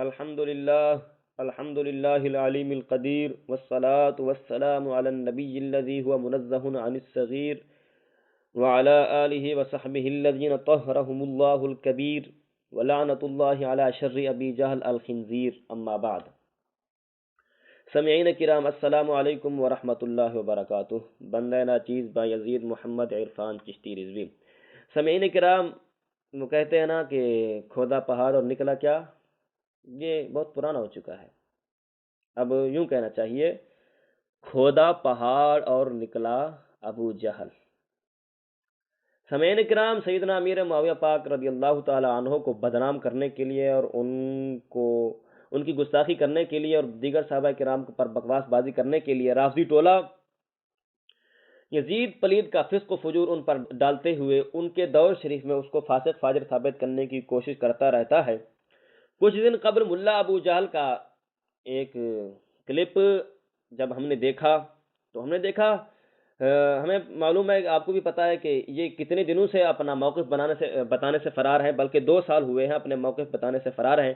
الحمد لله العليم القدير والصلاة والسلام على النبي الذي هو منزه عن الصغير وعلى آله وصحبه الذين طهرهم الله الكبير ولعنة الله على شر أبي جهل الخنزير أما بعد. سامعین کرام، السلام علیکم ورحمۃ اللہ وبرکاتہ. بندہ ناچیز با یزید محمد عرفان چشتی رضوی. سامعین کرام، وہ کہتے ہیں نا کہ کھودا پہاڑ اور نکلا کیا، یہ بہت پرانا ہو چکا ہے. اب یوں کہنا چاہیے، کھودا پہاڑ اور نکلا ابو جہل. سامعین کرام، سیدنا امیر معاویہ پاک رضی اللہ تعالی عنہ کو بدنام کرنے کے لیے اور ان کی گستاخی کرنے کے لیے اور دیگر صحابہ کرام پر بکواس بازی کرنے کے لیے رافضی ٹولہ یزید پلید کا فسق و فجور ان پر ڈالتے ہوئے ان کے دور شریف میں اس کو فاسق فاجر ثابت کرنے کی کوشش کرتا رہتا ہے. کچھ دن قبل ملا ابو جہل کا ایک کلپ جب ہم نے دیکھا تو ہمیں معلوم ہے، آپ کو بھی پتا ہے کہ یہ کتنے دنوں سے اپنا موقف بتانے سے فرار ہے، بلکہ 2 سال ہوئے ہیں اپنے موقف بتانے سے فرار ہیں.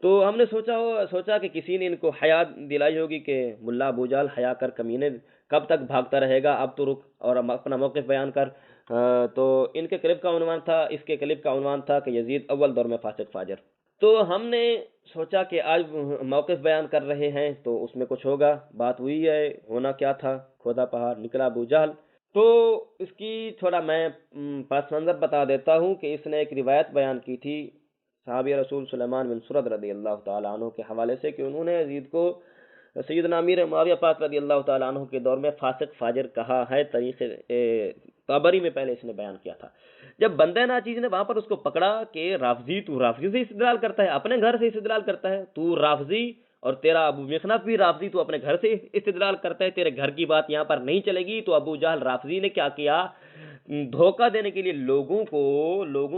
تو ہم نے سوچا کہ کسی نے ان کو حیا دلائی ہوگی کہ ملا ابو جہل حیا کر کمینے، کب تک بھاگتا رہے گا، اب تو رک اور اپنا موقف بیان کر. تو اس کے کلپ کا عنوان تھا کہ یزید اول دور میں فاسق فاجر. تو ہم نے سوچا کہ آج موقف بیان کر رہے ہیں تو اس میں کچھ ہوگا. بات ہوئی ہے، ہونا کیا تھا، کھودا پہاڑ نکلا ابو جہل. تو اس کی تھوڑا میں پس منظر بتا دیتا ہوں کہ اس نے ایک روایت بیان کی تھی صحابی رسول سلیمان بن سرد رضی اللہ تعالیٰ عنہ کے حوالے سے کہ انہوں نے یزید کو سیدنا امیر معاویہ پاک رضی اللہ تعالیٰ عنہ کے دور میں فاسق فاجر کہا ہے. طریق طبری میں پہلے اس نے بیان کیا تھا. جب بندہ ناچیز نے وہاں پر اس کو پکڑا کہ تو رافضی سے استدلال کرتا ہے، اپنے گھر سے استدلال کرتا ہے، تو رافضی اور تیرا ابو مخنف بھی رافضی، تو اپنے گھر سے استدلال کرتا ہے، تیرے گھر کی بات یہاں پر نہیں چلے گی. تو ابو جہل رافضی نے کیا کیا، دھوکہ دینے کے لیے لوگوں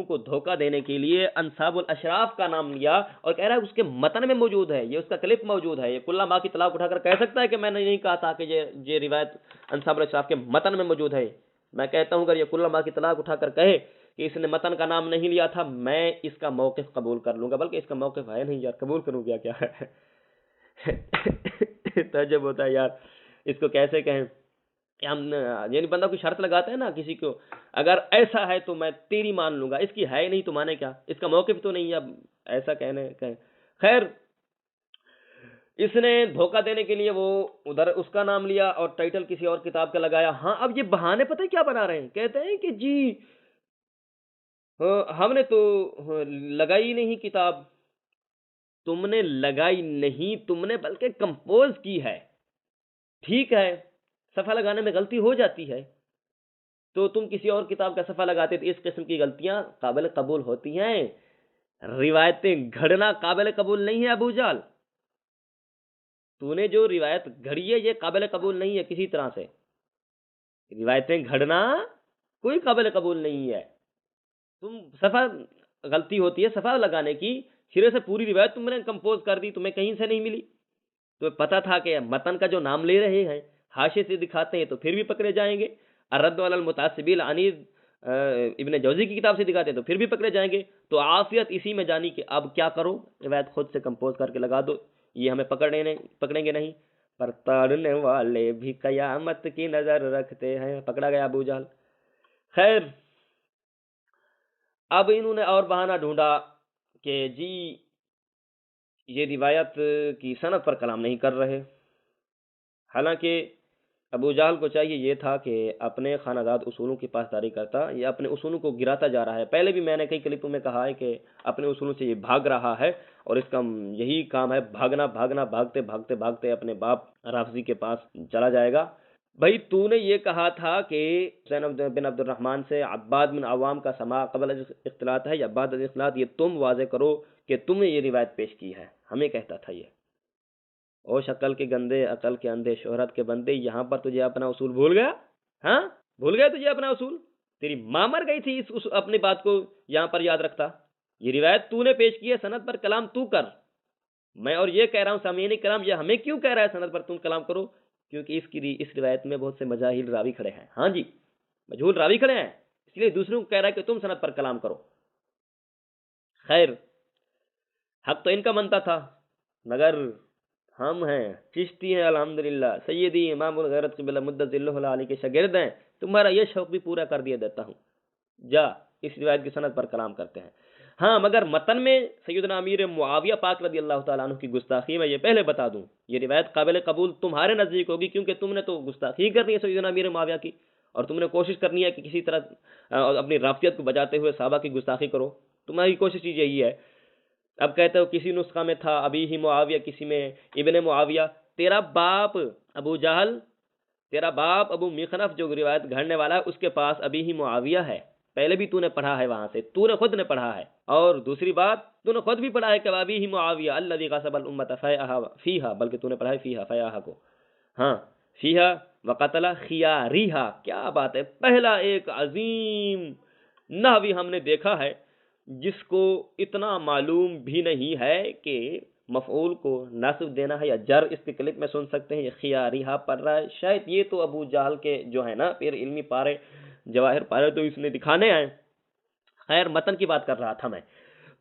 کو دھوکہ دینے کے لیے انصاب الاشراف کا نام لیا اور کہہ رہا ہے اس کے متن میں موجود ہے، یہ اس کا کلپ موجود ہے. یہ کلہ ماں کی طلاق اٹھا کر کہہ سکتا ہے کہ میں نے نہیں کہا تھا کہ یہ روایت انصاب الاشراف کے متن میں موجود ہے. میں کہتا ہوں اگر یہ کلہ ماں کی طلاق اٹھا کر کہے کہ اس نے متن کا نام نہیں لیا تھا، میں اس کا موقف قبول کر لوں گا، بلکہ اس کا موقف ہے نہیں یار، قبول کروں گا کیا ہے. تعجب ہوتا ہے یار، اس کو کیسے کہیں. ہم یعنی بندہ کوئی شرط لگاتا ہے نا کسی کو، اگر ایسا ہے تو میں تیری مان لوں گا، اس کی ہے نہیں تو مانے کیا، اس کا موقف تو نہیں ہے. اب ایسا کہیں خیر، اس نے دھوکہ دینے کے لیے وہ ادھر اس کا نام لیا اور ٹائٹل کسی اور کتاب کا لگایا. ہاں، اب یہ بہانے پتہ ہے کیا بنا رہے ہیں، کہتے ہیں کہ جی ہم نے تو لگائی نہیں کتاب. تم نے لگائی نہیں، تم نے بلکہ کمپوز کی ہے. ٹھیک ہے، صفحہ لگانے میں غلطی ہو جاتی ہے تو تم کسی اور کتاب کا صفحہ لگاتے تو اس قسم کی غلطیاں قابل قبول ہوتی ہیں. روایتیں گھڑنا قابل قبول نہیں ہے ابو جہل. تو نے جو روایت گھڑی ہے یہ قابل قبول نہیں ہے کسی طرح سے. روایتیں گھڑنا کوئی قابل قبول نہیں ہے. تم صفحہ غلطی ہوتی ہے صفحہ لگانے کی، سرے سے پوری روایت تم نے کمپوز کر دی، تمہیں کہیں سے نہیں ملی. تو پتا تھا کہ متن کا جو نام لے رہے ہیں حاشیے سے دکھاتے ہیں تو پھر بھی پکڑے جائیں گے. الرد علی المتعصبین عنید ابن جوزی کی کتاب سے دکھاتے ہیں تو پھر بھی پکڑے جائیں گے. تو عافیت اسی میں جانی کہ اب کیا کرو، روایت خود سے کمپوز کر کے لگا دو، یہ ہمیں پکڑیں گے نہیں. پر تاڑنے والے بھی قیامت کی نظر رکھتے ہیں. پکڑا گیا ابو جہل. خیر، اب انہوں نے اور بہانہ ڈھونڈا کہ جی یہ روایت کی سند پر کلام نہیں کر رہے. حالانکہ ابو جہل کو چاہیے یہ تھا کہ اپنے خانہ داد اصولوں کی پاسداری کرتا، یہ اپنے اصولوں کو گراتا جا رہا ہے. پہلے بھی میں نے کئی کلپوں میں کہا ہے کہ اپنے اصولوں سے یہ بھاگ رہا ہے اور اس کا یہی کام ہے، بھاگنا، بھاگتے بھاگتے اپنے باپ رافضی کے پاس چلا جائے گا. بھائی تو نے یہ کہا تھا کہ حسین بن عبد الرحمن سے عباد بن عوام کا سماع قبل اختلاط ہے یا بعد اختلاط، یہ تم واضح کرو کہ تم نے یہ روایت پیش کی ہے. ہمیں کہتا تھا یہ او شکل کے گندے، عقل کے اندھے، شہرت کے بندے، یہاں پر تجھے اپنا اصول بھول گیا. ہاں بھول گیا تجھے اپنا اصول، تیری ماں مر گئی تھی اس اپنی بات کو یہاں پر یاد رکھتا. یہ روایت تو نے پیش کی ہے، سند پر کلام تو کر. میں اور یہ کہہ رہا ہوں سامعین کرام، یہ ہمیں کیوں کہہ رہا ہے سند پر تم کلام کرو؟ کیونکہ اس روایت میں بہت سے مجاہیل راوی کھڑے ہیں. ہاں جی، مجہول راوی کھڑے ہیں، اس لیے دوسروں کو کہہ رہا ہے کہ تم سند پر کلام کرو. خیر، حق تو ان کا بنتا تھا، مگر ہم ہیں چشتی ہیں الحمدللہ، سیدی امام الغیرت قبلہ مدت اللہ علیہ کے شاگرد ہیں، تمہارا یہ شوق بھی پورا کر دیا دیتا ہوں۔ جا اس روایت کی سند پر کلام کرتے ہیں۔ ہاں مگر متن میں سیدنا امیر معاویہ پاک رضی اللہ تعالیٰ عنہ کی گستاخی، میں یہ پہلے بتا دوں، یہ روایت قابل قبول تمہارے نزدیک ہوگی کیونکہ تم نے تو گستاخی کرنی ہے سیدنا امیر معاویہ کی، اور تم نے کوشش کرنی ہے کہ کسی طرح اپنی رافعیت کو بجاتے ہوئے صحابہ کی گستاخی کرو، تمہاری کوشش یہی ہے۔ اب کہتے ہو کسی نسخہ میں تھا ابی ہی معاویہ، کسی میں ابن معاویہ۔ تیرا باپ ابو جہل، تیرا باپ ابو مخنف جو روایت گھڑنے والا ہے، اس کے پاس ابی ہی معاویہ ہے، پہلے بھی تو نے پڑھا ہے وہاں سے، تو نے خود نے پڑھا ہے۔ اور دوسری بات تو نے خود بھی پڑھا ہے کہ ابی ہی معاویہ الذی غصب الامۃ فیہا، بلکہ تو نے پڑھا ہے فیہا، فیہا کو، ہاں فیہا وقتل خیاریہا۔ کیا بات ہے، پہلا ایک عظیم نحوی ہم نے دیکھا ہے جس کو اتنا معلوم بھی نہیں ہے کہ مفعول کو نصب دینا ہے یا جر۔ اس کے کلپ میں سن سکتے ہیں، یہ خیاریہا پڑھ رہا ہے، شاید یہ تو ابو جہل کے جو ہے نا پھر علمی پارے جواہر پارے تو اس نے دکھانے ہیں۔ خیر متن کی بات کر رہا تھا میں،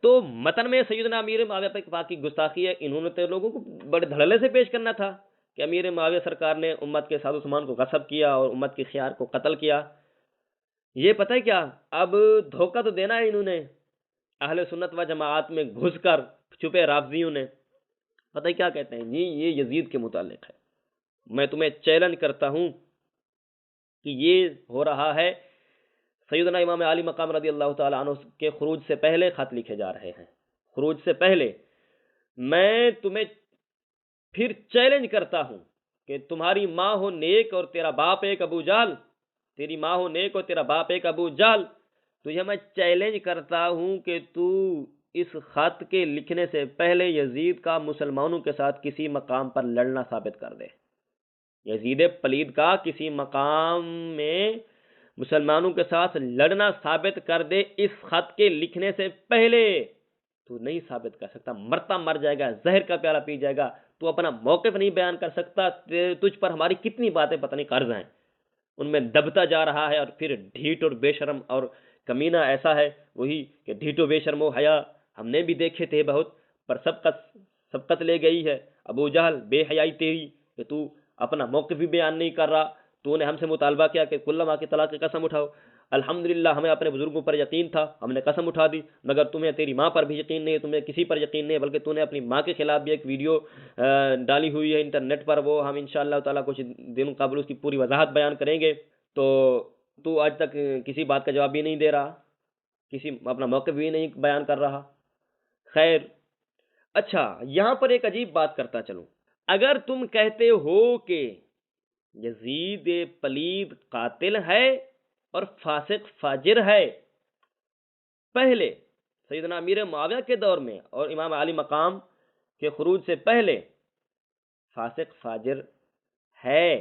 تو متن میں سیدنا امیر معاویہ پاک کی گستاخی ہے۔ انہوں نے تو لوگوں کو بڑے دھڑلے سے پیش کرنا تھا کہ امیر معاویہ سرکار نے امت کے ساز و سامان کو غصب کیا اور امت کے خیار کو قتل کیا۔ یہ پتہ ہے کیا، اب دھوکہ تو دینا ہے انہوں نے اہل سنت و جماعت میں گھس کر، چھپے رافضیوں نے۔ پتہ ہے کیا کہتے ہیں جی، یہ یزید کے متعلق ہے، میں تمہیں چیلنج کرتا ہوں کہ یہ ہو رہا ہے سیدنا امام علی مقام رضی اللہ تعالیٰ عنہ کے خروج سے پہلے خط لکھے جا رہے ہیں، خروج سے پہلے۔ میں تمہیں پھر چیلنج کرتا ہوں کہ تمہاری ماں ہو نیک اور تیرا باپ ایک ابو جہل، تیری ماں ہو نیک اور تیرا باپ ایک ابو جہل، تجھے میں چیلنج کرتا ہوں کہ تو اس خط کے لکھنے سے پہلے یزید کا مسلمانوں کے ساتھ کسی مقام پر لڑنا ثابت کر دے۔ یزید پلید کا کسی مقام میں مسلمانوں کے ساتھ لڑنا ثابت کر دے، اس خط کے لکھنے سے پہلے۔ تو نہیں ثابت کر سکتا، مرتا مر جائے گا، زہر کا پیالہ پی جائے گا، تو اپنا موقف نہیں بیان کر سکتا۔ تجھ پر ہماری کتنی باتیں پتہ نہیں قرض ہیں، ان میں دبتا جا رہا ہے، اور پھر ڈھیٹ اور بے شرم اور کمینہ ایسا ہے وہی کہ ڈھیٹ و بے شرم و حیا ہم نے بھی دیکھے تھے بہت، پر سبقت لے گئی ہے ابو جہل بے حیائی تیری کہ تو اپنا موقف بھی بیان نہیں کر رہا۔ تو نے ہم سے مطالبہ کیا کہ کل ماں کی طلاق کی قسم اٹھاؤ، الحمدللہ ہمیں اپنے بزرگوں پر یقین تھا، ہم نے قسم اٹھا دی، مگر تمہیں تیری ماں پر بھی یقین نہیں ہے، تمہیں کسی پر یقین نہیں ہے، بلکہ تو نے اپنی ماں کے خلاف بھی ایک ویڈیو ڈالی ہوئی ہے انٹرنیٹ پر، وہ ہم انشاءاللہ تعالیٰ کچھ دن قبل اس کی پوری وضاحت بیان کریں گے۔ تو آج تک کسی بات کا جواب بھی نہیں دے رہا، کسی اپنا موقف بھی نہیں بیان کر رہا۔ خیر اچھا، یہاں پر ایک عجیب بات کرتا چلوں، اگر تم کہتے ہو کہ یزید پلید قاتل ہے اور فاسق فاجر ہے، پہلے سیدنا امیر معاویہ کے دور میں اور امام علی مقام کے خروج سے پہلے فاسق فاجر ہے،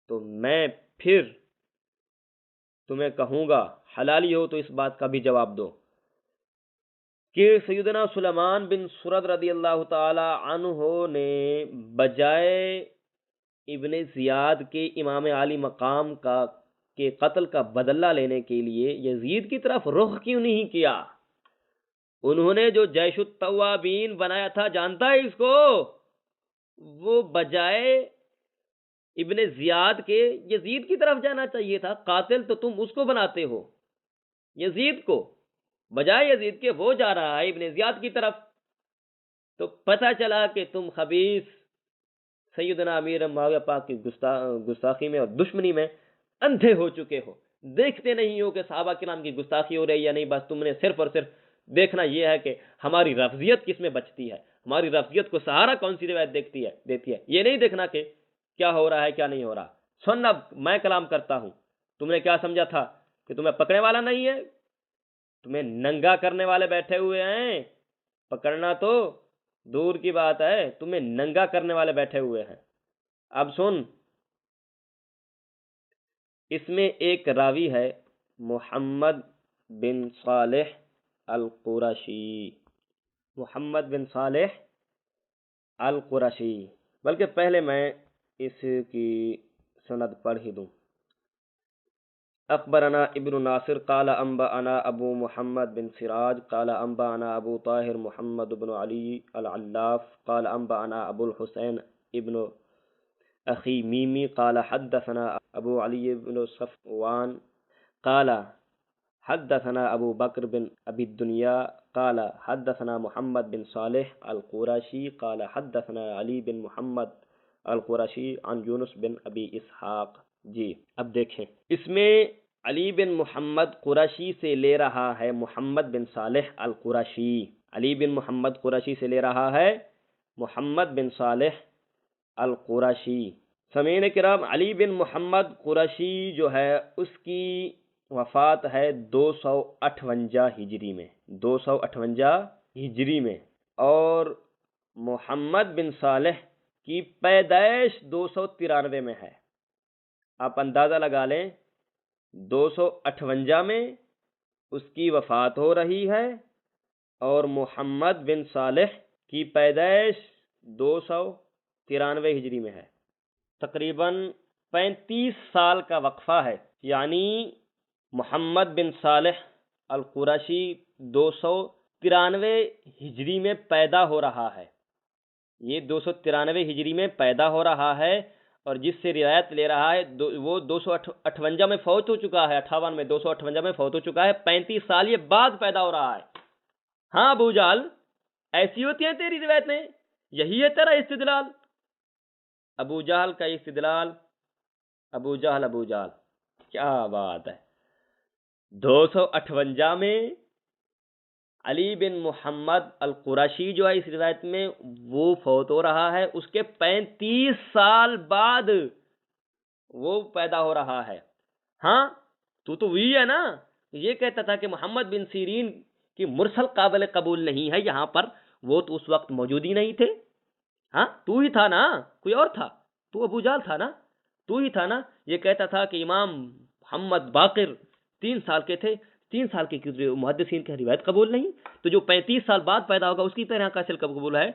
تو میں پھر تمہیں کہوں گا، حلالی ہو تو اس بات کا بھی جواب دو کہ سیدنا سلیمان بن سرد رضی اللہ تعالی عنہ نے بجائے ابن زیاد کے امام علی مقام کے قتل کا بدلہ لینے کے لیے یزید کی طرف رخ کیوں نہیں کیا؟ انہوں نے جو جیش التوابین بنایا تھا، جانتا ہے اس کو، وہ بجائے ابن زیاد کے یزید کی طرف جانا چاہیے تھا۔ قاتل تو تم اس کو بناتے ہو، یزید کو، بجائے یزید کے وہ جا رہا ہے ابن زیاد کی طرف۔ تو پتہ چلا کہ تم خبیث سیدنا امیر معاویہ پاک کی گستاخی میں اور دشمنی میں اندھے ہو چکے ہو، دیکھتے نہیں ہو کہ صحابہ کرام کی گستاخی ہو رہی یا نہیں، بس تم نے صرف اور صرف دیکھنا یہ ہے کہ ہماری رفضیت کس میں بچتی ہے، ہماری رفضیت کو سہارا کون سی روایت دیتی ہے، یہ نہیں دیکھنا کہ کیا ہو رہا ہے کیا نہیں ہو رہا۔ سن، اب میں کلام کرتا ہوں، تم نے کیا سمجھا تھا کہ تمہیں پکڑنے والا نہیں ہے؟ تمہیں ننگا کرنے والے بیٹھے ہوئے ہیں، پکڑنا تو دور کی بات ہے، تمہیں ننگا کرنے والے بیٹھے ہوئے ہیں۔ اب سن، اس میں ایک راوی ہے محمد بن صالح القرشی، محمد بن صالح القرشی، بلکہ پہلے میں اس کی سند پڑھ ہی دوں۔ اخبرنا ابن ناصر قال انبأنا ابو محمد بن سراج قال انبأنا ابو طاہر محمد بن علی العلاف قال انبأنا ابو الحسین ابن اخی میمی قال حدثنا ابو علی بن صفوان قال حدثنا ابو بکر بن ابی الدنیا قال حدثنا محمد بن صالح القرشی قال حدثنا علی بن محمد القرشی عن یونس بن ابی اسحاق۔ جی اب دیکھیں اس میں علی بن محمد قرشی سے لے رہا ہے محمد بن صالح القرشی، علی بن محمد قرشی سے لے رہا ہے محمد بن صالح القرشی۔ سامعین کرام، علی بن محمد قرشی جو ہے اس کی وفات ہے 258 ہجری میں، 258 ہجری میں، اور محمد بن صالح کی پیدائش 293 میں ہے۔ آپ اندازہ لگا لیں 258 میں اس کی وفات ہو رہی ہے اور محمد بن صالح کی پیدائش 293 ہجری میں ہے، تقریباً 35 سال کا وقفہ ہے۔ یعنی محمد بن صالح القرشی 293 ہجری میں پیدا ہو رہا ہے، یہ 293 ہجری میں پیدا ہو رہا ہے، اور جس سے روایت لے رہا ہے وہ 258 میں فوت ہو چکا ہے، 58 میں 258 میں فوت ہو چکا ہے، 35 سال یہ بعد پیدا ہو رہا ہے۔ ہاں ابو جہل، ایسی ہوتی ہیں تیری روایتیں، یہی ہے تیرا استدلال۔ ابو جہل کا استدلال، ابو جہل کیا بات ہے۔ 258 میں علی بن محمد القرشی جو ہے اس روایت میں وہ فوت ہو رہا ہے، اس کے 35 سال بعد وہ پیدا ہو رہا ہے۔ ہاں تو وہی ہے نا، یہ کہتا تھا کہ محمد بن سیرین کی مرسل قابل قبول نہیں ہے، یہاں پر وہ تو اس وقت موجود ہی نہیں تھے۔ ہاں تو ہی تھا نا، کوئی اور تھا؟ تو ابو جہل تھا نا، تو ہی تھا نا۔ یہ کہتا تھا کہ امام محمد باقر 3 سال کے تھے، 3 سال کے محدثین کی روایت قبول نہیں، تو جو 35 سال بعد پیدا ہوگا اس کی طرح کیسے قبول ہے؟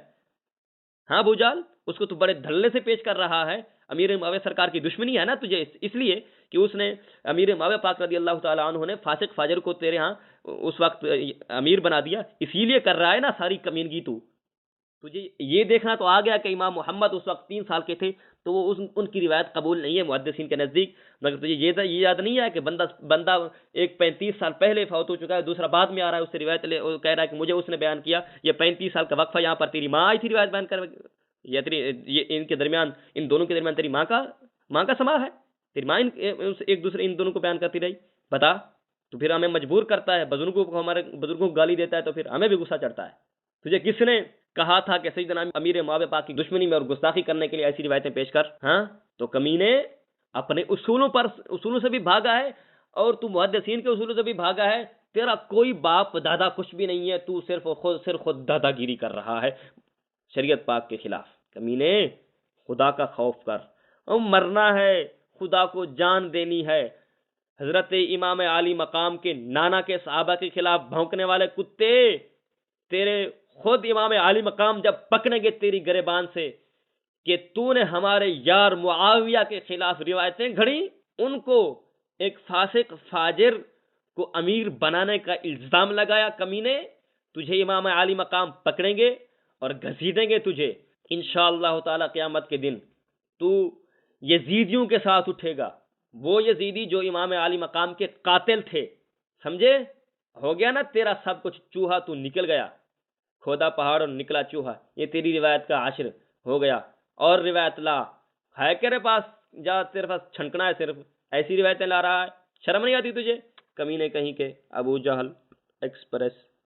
ہاں ابو جہل، اس کو تو بڑے دھڑلے سے پیش کر رہا ہے۔ امیر معاویہ سرکار کی دشمنی ہے نا تجھے، اس لیے کہ اس نے امیر معاویہ پاک رضی اللہ تعالیٰ عنہ نے فاسق فاجر کو تیرے ہاں اس وقت امیر بنا دیا، اسی لیے کر رہا ہے نا ساری کمینگی۔ تجھے یہ دیکھنا تو آ گیا کہ امام محمد اس وقت 3 سال کے تھے، تو وہ ان کی روایت قبول نہیں ہے محدثین کے نزدیک۔ مگر تجھے یہ یاد نہیں ہے کہ بندہ ایک 35 سال پہلے فوت ہو چکا ہے، دوسرا بعد میں آ رہا ہے، اس سے روایت کہہ رہا ہے کہ مجھے اس نے بیان کیا۔ یہ 35 سال کا وقفہ یہاں پر تیری ماں آئی تھی روایت بیان کر، یہ ان کے درمیان، ان دونوں کے درمیان تیری ماں کا سما ہے، تیری ماں ایک دوسرے ان دونوں کو بیان کرتی رہی۔ بتا، تو پھر ہمیں مجبور کرتا ہے، ہمارے بزرگوں کو گالی دیتا ہے، تو پھر ہمیں بھی غصہ چڑھتا ہے۔ تجھے کس نے کہا تھا کہ سیدنا امیر معاویہ پاک کی دشمنی میں اور گستاخی کرنے کے لیے ایسی روایتیں پیش کر؟ ہاں تو کمینے اپنے اصولوں سے بھی بھاگا ہے، اور تو محدثین کے اصولوں سے بھی بھاگا ہے۔ تیرا کوئی باپ دادا کچھ بھی نہیں ہے، تو صرف خود دادا گیری کر رہا ہے شریعت پاک کے خلاف۔ کمینے خدا کا خوف کر، اور مرنا ہے، خدا کو جان دینی ہے۔ حضرت امام عالی مقام کے نانا کے صحابہ کے خلاف بھونکنے والے کتے، تیرے خود امام عالی مقام جب پکڑیں گے تیری گریبان سے کہ تو نے ہمارے یار معاویہ کے خلاف روایتیں گھڑی، ان کو ایک فاسق فاجر کو امیر بنانے کا الزام لگایا، کمینے تجھے امام عالی مقام پکڑیں گے اور گھسیٹیں گے تجھے انشاءاللہ تعالی قیامت کے دن۔ تو یزیدیوں کے ساتھ اٹھے گا، وہ یزیدی جو امام عالی مقام کے قاتل تھے، سمجھے؟ ہو گیا نا تیرا سب کچھ، چوہا تو نکل گیا، کھودا پہاڑ اور نکلا چوہا، یہ تیری روایت کا عاشر ہو گیا۔ اور روایت لا، ہے تیرے پاس؟ جا، تیرے پاس چھنکنا ہے، صرف ایسی روایتیں لا رہا ہے، شرم نہیں آتی تجھے؟ کمینے کہیں کے ابو جہل ایکسپریس۔